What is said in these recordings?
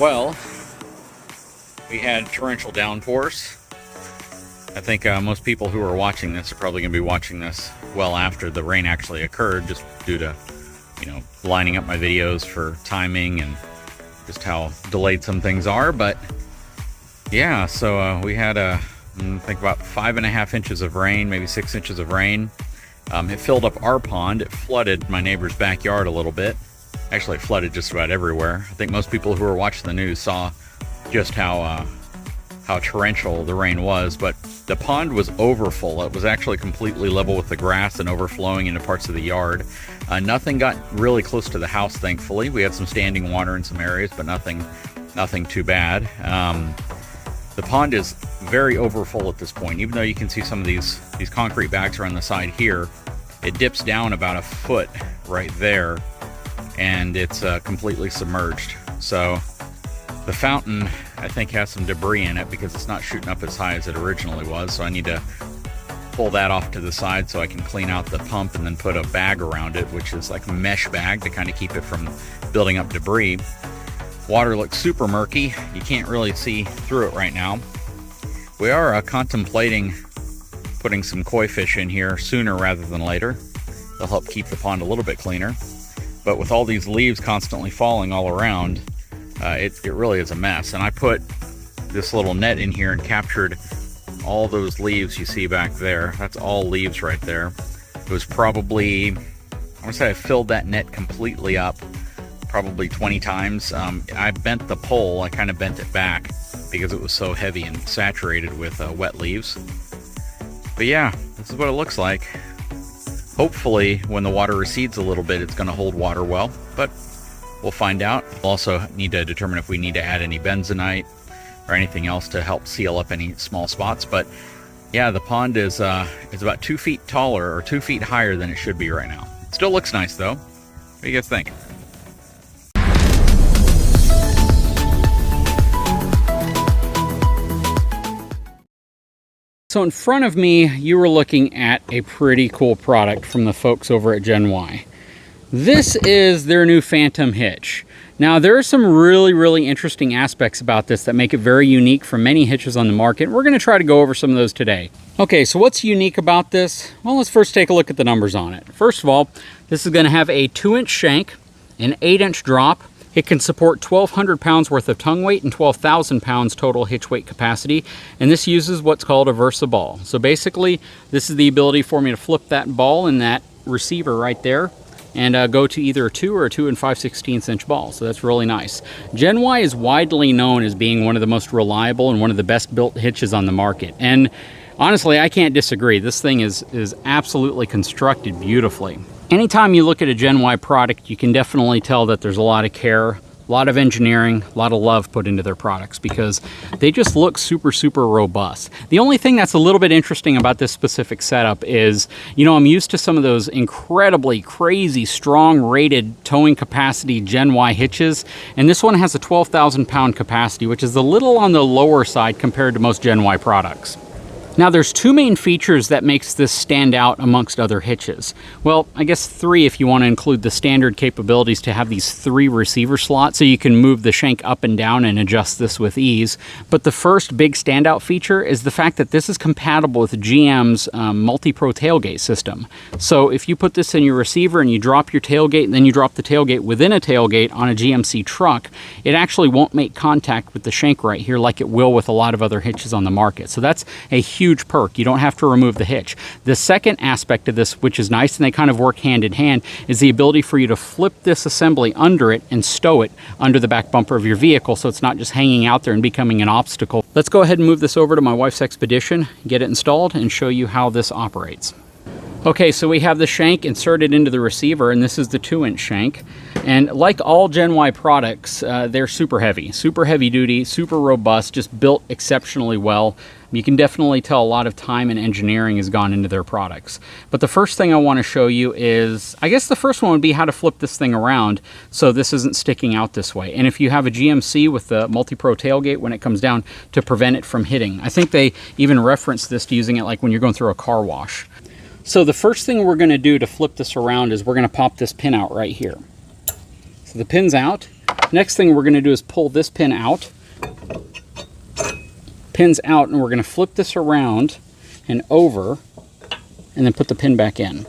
Well, we had torrential downpours. I think most people who are watching this are probably going to be watching this well after the rain actually occurred, just due to, lining up my videos for timing and just how delayed some things are. But yeah, so we had I think about 5.5 inches of rain, maybe 6 inches of rain. It filled up our pond. It flooded my neighbor's backyard a little bit. Actually, it flooded just about everywhere. I think most people who were watching the news saw just how torrential the rain was, but the pond was overfull. It was actually completely level with the grass and overflowing into parts of the yard. Nothing got really close to the house, thankfully. We had some standing water in some areas, but nothing too bad. The pond is very overfull at this point. Even though you can see some of these concrete bags are on the side here, it dips down about a foot right there, and it's completely submerged. So the fountain, I think, has some debris in it because it's not shooting up as high as it originally was. So I need to pull that off to the side so I can clean out the pump and then put a bag around it, which is like a mesh bag to kind of keep it from building up debris. Water looks super murky. You can't really see through it right now. We are contemplating putting some koi fish in here sooner rather than later. They'll help keep the pond a little bit cleaner. But with all these leaves constantly falling all around, it really is a mess. And I put this little net in here and captured all those leaves you see back there. That's all leaves right there. It was probably, I want to say I filled that net completely up probably 20 times. I bent the pole, I kind of bent it back because it was so heavy and saturated with wet leaves. But yeah, this is what it looks like. Hopefully when the water recedes a little bit, it's going to hold water well, but we'll find out. We'll also need to determine if we need to add any bentonite or anything else to help seal up any small spots. But yeah, the pond is about 2 feet taller or 2 feet higher than it should be right now. Still looks nice though. What do you guys think? So in front of me, you were looking at a pretty cool product from the folks over at Gen Y. This is their new Phantom hitch. Now, there are some really interesting aspects about this that make it very unique from many hitches on the market. We're going to try to go over some of those today. Okay, so what's unique about this? Well, let's first take a look at the numbers on it. First of all, this is going to have a 2-inch shank, an 8-inch drop. It can support 1,200 pounds worth of tongue weight and 12,000 pounds total hitch weight capacity. And this uses what's called a VersaBall. So basically, this is the ability for me to flip that ball in that receiver right there and go to either a 2 or a 2 5/16 inch ball. So that's really nice. Gen Y is widely known as being one of the most reliable and one of the best built hitches on the market. And honestly, I can't disagree. This thing is absolutely constructed beautifully. Anytime you look at a Gen Y product, you can definitely tell that there's a lot of care, a lot of engineering, a lot of love put into their products because they just look super robust. The only thing that's a little bit interesting about this specific setup is, I'm used to some of those incredibly crazy strong rated towing capacity Gen Y hitches, and this one has a 12,000 pound capacity, which is a little on the lower side compared to most Gen Y products. Now, there's 2 main features that makes this stand out amongst other hitches. Well, I guess 3 if you want to include the standard capabilities to have these 3 receiver slots so you can move the shank up and down and adjust this with ease. But the first big standout feature is the fact that this is compatible with GM's multi-pro tailgate system. So if you put this in your receiver and you drop your tailgate and then you drop the tailgate within a tailgate on a GMC truck, it actually won't make contact with the shank right here like it will with a lot of other hitches on the market. So that's a huge perk. You don't have to remove the hitch. The second aspect of this, which is nice, and they kind of work hand in hand, is the ability for you to flip this assembly under it and stow it under the back bumper of your vehicle so it's not just hanging out there and becoming an obstacle. Let's go ahead and move this over to my wife's Expedition, get it installed, and show you how this operates. Okay, so we have the shank inserted into the receiver, and this is the 2-inch shank. And like all Gen Y products, they're super heavy duty, super robust, just built exceptionally well. You can definitely tell a lot of time and engineering has gone into their products. But the first thing I want to show you is, I guess the first one would be how to flip this thing around so this isn't sticking out this way. And if you have a GMC with the multi-pro tailgate when it comes down, to prevent it from hitting. I think they even reference this to using it like when you're going through a car wash. So the first thing we're going to do to flip this around is we're going to pop this pin out right here. So the pin's out. Next thing we're going to do is pull this pin out. Pin's out, and we're going to flip this around and over, and then put the pin back in.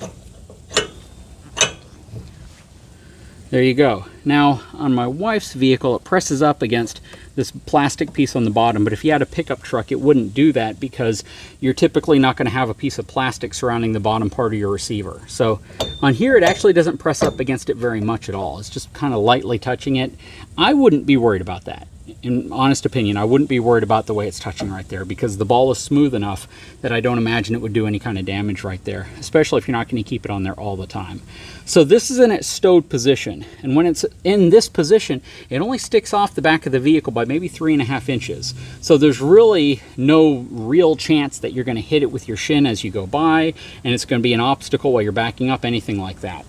There you go. Now, on my wife's vehicle, it presses up against this plastic piece on the bottom, but if you had a pickup truck, it wouldn't do that because you're typically not going to have a piece of plastic surrounding the bottom part of your receiver. So on here, it actually doesn't press up against it very much at all. It's just kind of lightly touching it. I wouldn't be worried about that. In honest opinion, I wouldn't be worried about the way it's touching right there, because the ball is smooth enough that I don't imagine it would do any kind of damage right there, especially if you're not going to keep it on there all the time. So this is in its stowed position, and when it's in this position, it only sticks off the back of the vehicle by maybe 3.5 inches. So there's really no real chance that you're going to hit it with your shin as you go by, and it's going to be an obstacle while you're backing up, anything like that.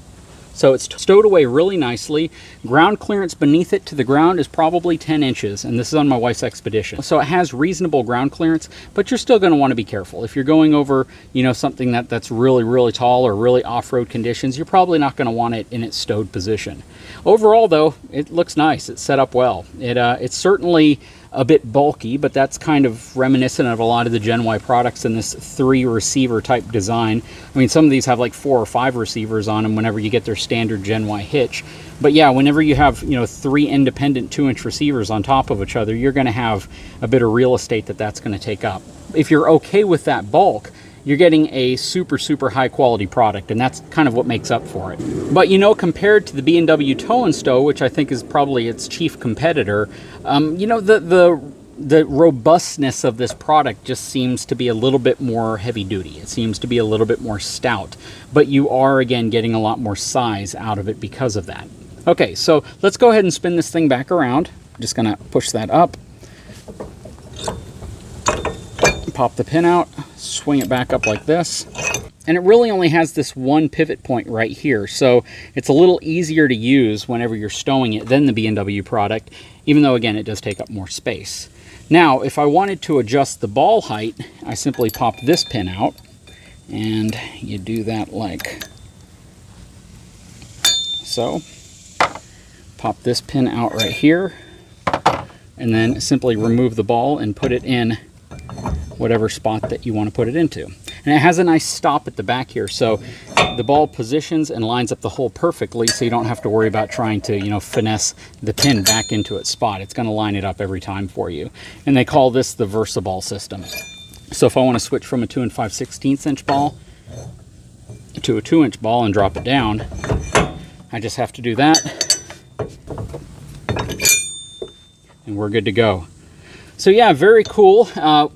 So it's stowed away really nicely. Ground clearance beneath it to the ground is probably 10 inches, and this is on my wife's Expedition. So it has reasonable ground clearance, but you're still going to want to be careful. If you're going over, you know, something that's really, really tall or really off-road conditions, you're probably not going to want it in its stowed position. Overall, though, it looks nice. It's set up well. It's certainly a bit bulky, but that's kind of reminiscent of a lot of the Gen Y products in this 3 receiver type design. I mean, some of these have like 4 or 5 receivers on them whenever you get their standard Gen Y hitch. But yeah, whenever you have, you know, 3 independent 2-inch receivers on top of each other, you're going to have a bit of real estate that's going to take up. If you're okay with that bulk, you're getting a super, super high quality product, and that's kind of what makes up for it. But you know, compared to the B&W Tow and Stow, which I think is probably its chief competitor, you know, the robustness of this product just seems to be a little bit more heavy duty. It seems to be a little bit more stout, but you are again getting a lot more size out of it because of that. Okay, so let's go ahead and spin this thing back around. I'm just gonna push that up, pop the pin out, swing it back up like this, and it really only has this one pivot point right here, so it's a little easier to use whenever you're stowing it than the B&W product, even though again it does take up more space. Now if I wanted to adjust the ball height, I simply pop this pin out, and you do that like so. Pop this pin out right here, and then simply remove the ball and put it in whatever spot that you want to put it into. And it has a nice stop at the back here, so the ball positions and lines up the hole perfectly, so you don't have to worry about trying to, you know, finesse the pin back into its spot. It's going to line it up every time for you. And they call this the VersaBall system. So if I want to switch from a 2 5/16 inch ball to a 2-inch ball and drop it down, I just have to do that, and we're good to go. So yeah, very cool.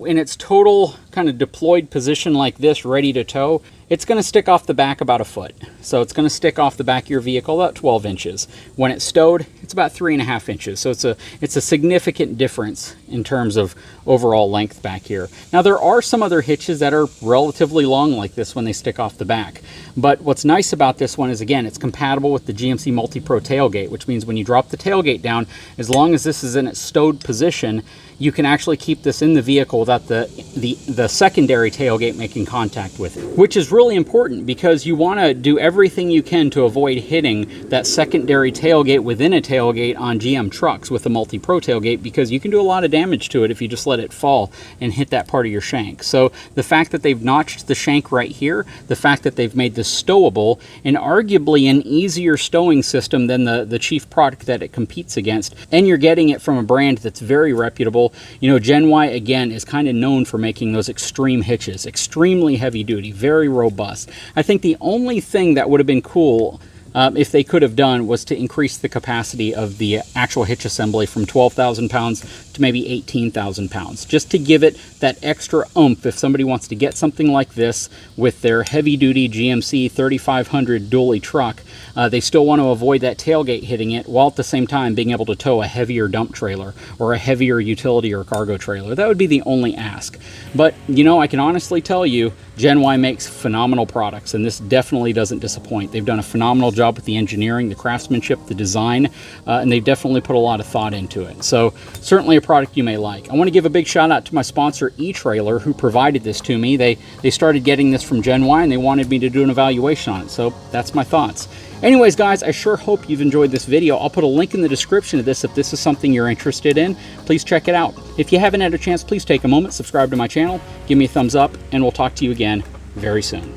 In its total kind of deployed position like this, ready to tow, it's going to stick off the back about 1 foot. So it's going to stick off the back of your vehicle about 12 inches. When it's stowed, it's about 3.5 inches. So it's a significant difference in terms of overall length back here. Now there are some other hitches that are relatively long like this when they stick off the back. But what's nice about this one is, again, it's compatible with the GMC Multi-Pro tailgate, which means when you drop the tailgate down, as long as this is in its stowed position, you can actually keep this in the vehicle without the secondary tailgate making contact with it, which is really important because you want to do everything you can to avoid hitting that secondary tailgate within a tailgate on GM trucks with the Multi-Pro tailgate, because you can do a lot of damage to it if you just let it fall and hit that part of your shank. So the fact that they've notched the shank right here, the fact that they've made this stowable, and arguably an easier stowing system than the chief product that it competes against, and you're getting it from a brand that's very reputable. You know, Gen Y, again, is kind of known for making those extreme hitches, extremely heavy duty, very robust. I think the only thing that would have been cool if they could have done was to increase the capacity of the actual hitch assembly from 12,000 pounds to maybe 18,000 pounds, just to give it that extra oomph if somebody wants to get something like this with their heavy-duty GMC 3500 dually truck. They still want to avoid that tailgate hitting it, while at the same time being able to tow a heavier dump trailer or a heavier utility or cargo trailer. That would be the only ask. But, you know, I can honestly tell you, Gen Y makes phenomenal products, and this definitely doesn't disappoint. They've done a phenomenal job job with the engineering, the craftsmanship, the design, and they've definitely put a lot of thought into it. So certainly a product you may like. I want to give a big shout out to my sponsor eTrailer, who provided this to me. They started getting this from Gen Y and they wanted me to do an evaluation on it. So that's my thoughts. Anyways, guys, I sure hope you've enjoyed this video. I'll put a link in the description of this if this is something you're interested in. Please check it out. If you haven't had a chance, please take a moment, subscribe to my channel, give me a thumbs up, and we'll talk to you again very soon.